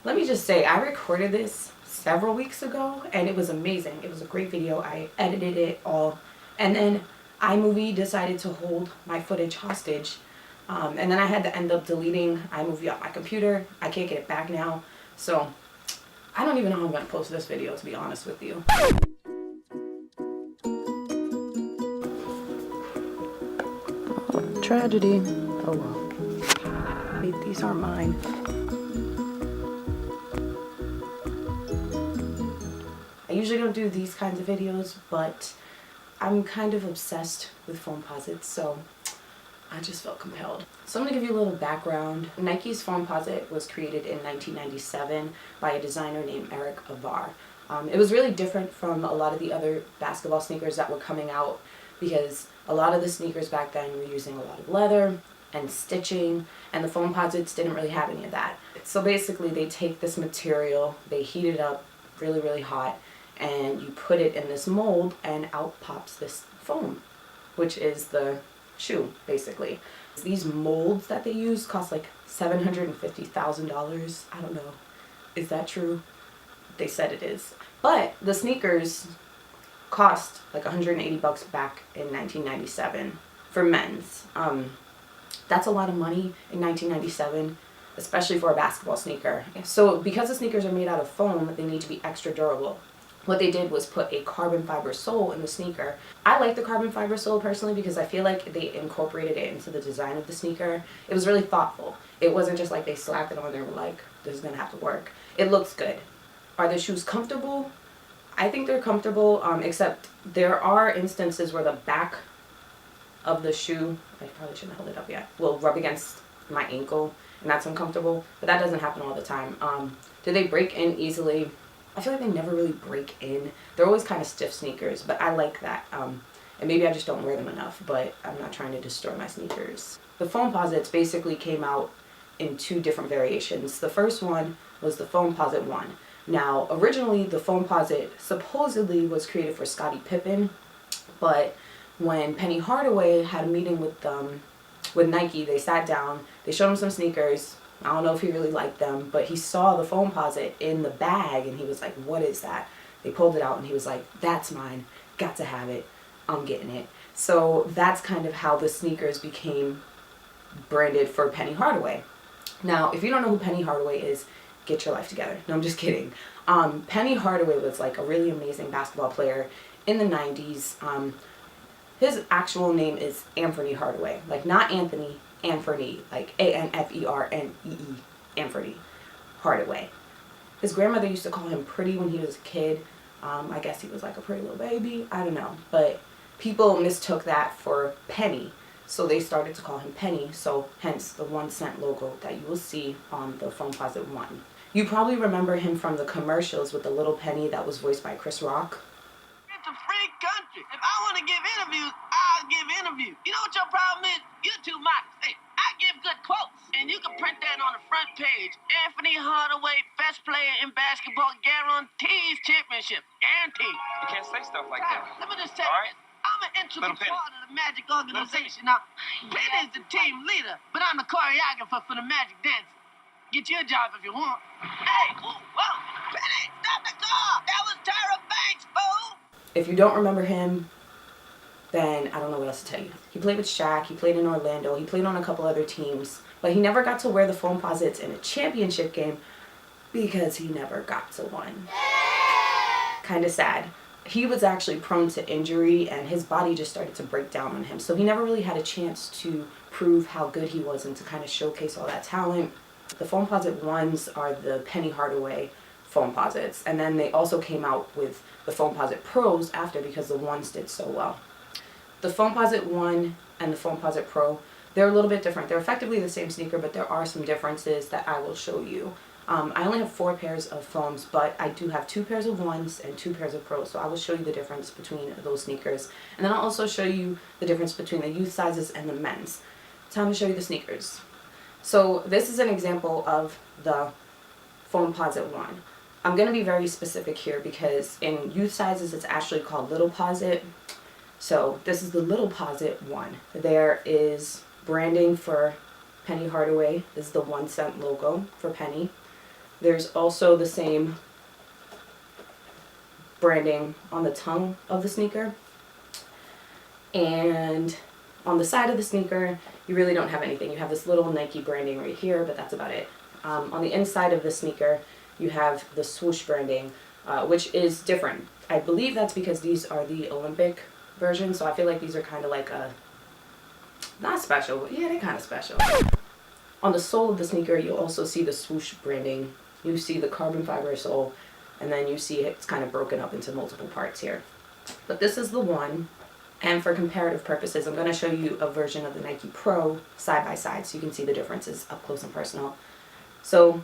Let me just say, I recorded this several weeks ago and it was amazing. It was a great video. I edited it all, and then iMovie decided to hold my footage hostage, and then I had to end up deleting iMovie off my computer. I can't get it back now, so I don't even know how I'm going to post this video, to be honest with you. Tragedy. Oh well. Wait, these aren't mine. I usually don't do these kinds of videos, but I'm kind of obsessed with Foamposites, so I just felt compelled. So I'm going to give you a little background. Nike's Foamposite was created in 1997 by a designer named Eric Avar. It was really different from a lot of the other basketball sneakers that were coming out, because a lot of the sneakers back then were using a lot of leather and stitching, and the Foamposites didn't really have any of that. So basically they take this material, they heat it up really, really hot, and you put it in this mold and out pops this foam, which is the shoe basically. These molds that they use cost like $750,000. I don't know, is that true? They said it is. But the sneakers cost like 180 bucks back in 1997 for men's. That's a lot of money in 1997, especially for a basketball sneaker. So because the sneakers are made out of foam, they need to be extra durable. What they did was put a carbon fiber sole in the sneaker. I like the carbon fiber sole personally because I feel like they incorporated it into the design of the sneaker. It was really thoughtful. It wasn't just like they slapped it on there and were like, this is gonna have to work. It looks good. Are the shoes comfortable? I think they're comfortable, except there are instances where the back of the shoe, I probably shouldn't hold it up yet, will rub against my ankle, and that's uncomfortable, but that doesn't happen all the time. Do they break in easily? I feel like they never really break in. They're always kind of stiff sneakers, but I like that. And maybe I just don't wear them enough, but I'm not trying to destroy my sneakers. The Foamposites basically came out in two different variations. The first one was the Foamposite 1. Now, originally the Foamposite supposedly was created for Scottie Pippen, but when Penny Hardaway had a meeting with Nike, they sat down, they showed him some sneakers. I don't know if he really liked them, but he saw the Foamposite in the bag and he was like, what is that? They pulled it out and he was like, that's mine, got to have it, I'm getting it. So that's kind of how the sneakers became branded for Penny Hardaway. Now, if you don't know who Penny Hardaway is, get your life together. No, I'm just kidding. Penny Hardaway was like a really amazing basketball player in the 90s. His actual name is Anniversary Hardaway, like not Anthony, Anferny, like Anfernee, Anferny Hardaway. His grandmother used to call him pretty when he was a kid. I guess he was like a pretty little baby. I don't know. But people mistook that for Penny. So they started to call him Penny. So hence the 1 cent logo that you will see on the Foamposite 1. You probably remember him from the commercials with the little penny that was voiced by Chris Rock. It's a free country. If I want to give interviews, I'll give interviews. You know what your problem is? You're too modest. Hey, I give good quotes, and you can print that on the front page. Anniversary Hardaway, best player in basketball, guarantees championship. Guaranteed. You can't say stuff like that. Let me just tell you this. I'm an integral part of the Magic organization. Now, Penny is the team leader, but I'm the choreographer for the Magic dance. Get your job if you want. Hey, whoa, Penny, stop the car! That was Tyra Banks, fool! If you don't remember him, then I don't know what else to tell you. He played with Shaq, he played in Orlando, he played on a couple other teams, but he never got to wear the Foamposites in a championship game because he never got to one. Kind of sad. He was actually prone to injury and his body just started to break down on him, so he never really had a chance to prove how good he was and to kind of showcase all that talent. The Foamposite 1s are the Penny Hardaway Foamposites, and then they also came out with the Foamposite Pros after because the 1s did so well. The Foamposite 1 and the Foamposite Pro, they're a little bit different. They're effectively the same sneaker, but there are some differences that I will show you. I only have 4 pairs of foams, but I do have 2 pairs of 1s and 2 pairs of Pros, so I will show you the difference between those sneakers. And then I'll also show you the difference between the youth sizes and the men's. Time to show you the sneakers. So this is an example of the Foamposite 1. I'm going to be very specific here because in youth sizes it's actually called Little Posit. So this is the Little Posit 1. There is branding for Penny Hardaway. This is the 1 cent logo for Penny. There's also the same branding on the tongue of the sneaker. And on the side of the sneaker, you really don't have anything. You have this little Nike branding right here, but that's about it. On the inside of the sneaker, you have the swoosh branding, which is different. I believe that's because these are the Olympic version, so I feel like these are kind of like a, not special, but yeah, they're kind of special. On the sole of the sneaker, you'll also see the swoosh branding. You see the carbon fiber sole, and then you see it's kind of broken up into multiple parts here. But this is the one, and for comparative purposes, I'm going to show you a version of the Nike Pro side by side so you can see the differences up close and personal. So,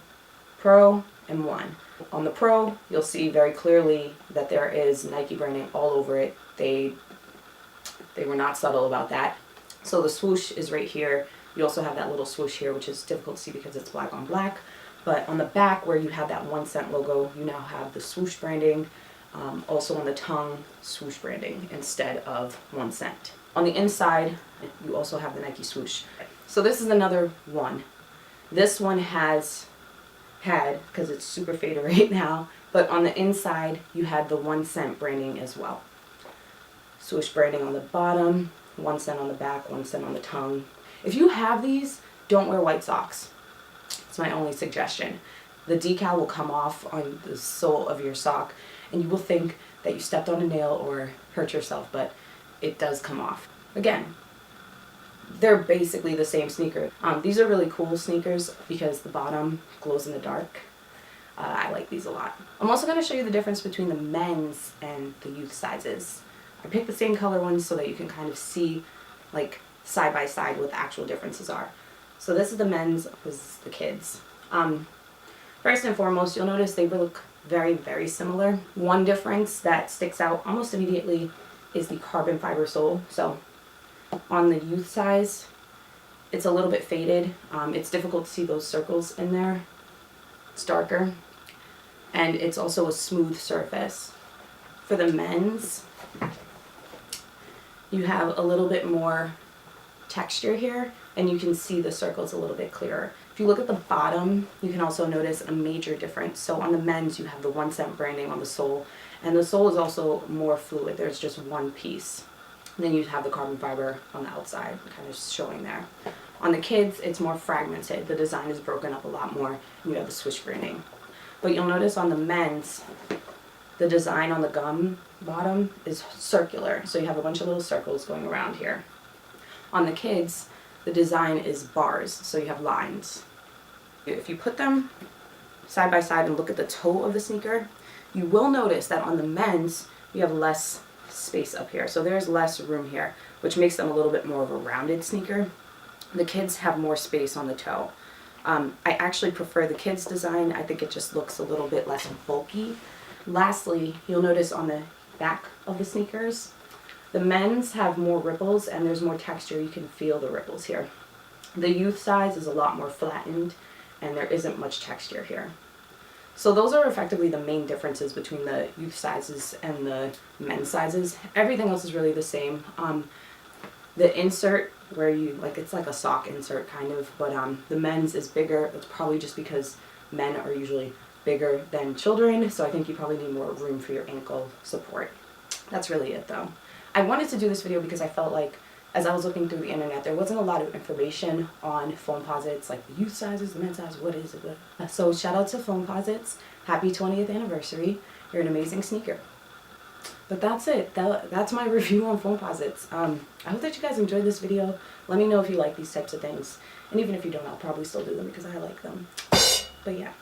Pro and One. On the Pro, you'll see very clearly that there is Nike branding all over it. They were not subtle about that. So the swoosh is right here. You also have that little swoosh here, which is difficult to see because it's black on black. But on the back where you have that 1 cent logo, you now have the swoosh branding. Also on the tongue, swoosh branding instead of 1 cent. On the inside, you also have the Nike swoosh. So this is another one. This one has had, because it's super faded right now, but on the inside, you had the 1 cent branding as well. Swoosh branding on the bottom, 1 cent on the back, 1 cent on the tongue. If you have these, don't wear white socks. It's my only suggestion. The decal will come off on the sole of your sock, and you will think that you stepped on a nail or hurt yourself, but it does come off. Again, they're basically the same sneaker. These are really cool sneakers because the bottom glows in the dark. I like these a lot. I'm also going to show you the difference between the men's and the youth sizes. I picked the same color ones so that you can kind of see, like, side by side what the actual differences are. So this is the men's, this is the kids. First and foremost, you'll notice they look very, very similar. One difference that sticks out almost immediately is the carbon fiber sole. So on the youth size, it's a little bit faded. It's difficult to see those circles in there. It's darker. And it's also a smooth surface. For the men's, you have a little bit more texture here, and you can see the circles a little bit clearer. If you look at the bottom, you can also notice a major difference. So on the men's, you have the 1 cent branding on the sole, and the sole is also more fluid. There's just one piece. And then you have the carbon fiber on the outside, kind of showing there. On the kids, it's more fragmented. The design is broken up a lot more, and you have the swoosh branding. But you'll notice on the men's, the design on the gum bottom is circular. So you have a bunch of little circles going around here. On the kids, the design is bars, so you have lines. If you put them side by side and look at the toe of the sneaker, you will notice that on the men's, you have less space up here. So there's less room here, which makes them a little bit more of a rounded sneaker. The kids have more space on the toe. I actually prefer the kids' design. I think it just looks a little bit less bulky. Lastly, you'll notice on the back of the sneakers, the men's have more ripples and there's more texture. You can feel the ripples here. The youth size is a lot more flattened and there isn't much texture here. So those are effectively the main differences between the youth sizes and the men's sizes. Everything else is really the same. The insert where you, like, it's like a sock insert kind of, but the men's is bigger. It's probably just because men are usually bigger than children, so I think you probably need more room for your ankle support. That's really it though. I wanted to do this video because I felt like as I was looking through the internet, there wasn't a lot of information on Foamposites, like the youth sizes, the men's size, what is it? So shout out to Foamposites. Happy 20th anniversary. You're an amazing sneaker. But that's it. That's my review on Foamposites. I hope that you guys enjoyed this video. Let me know if you like these types of things. And even if you don't, I'll probably still do them because I like them. But yeah.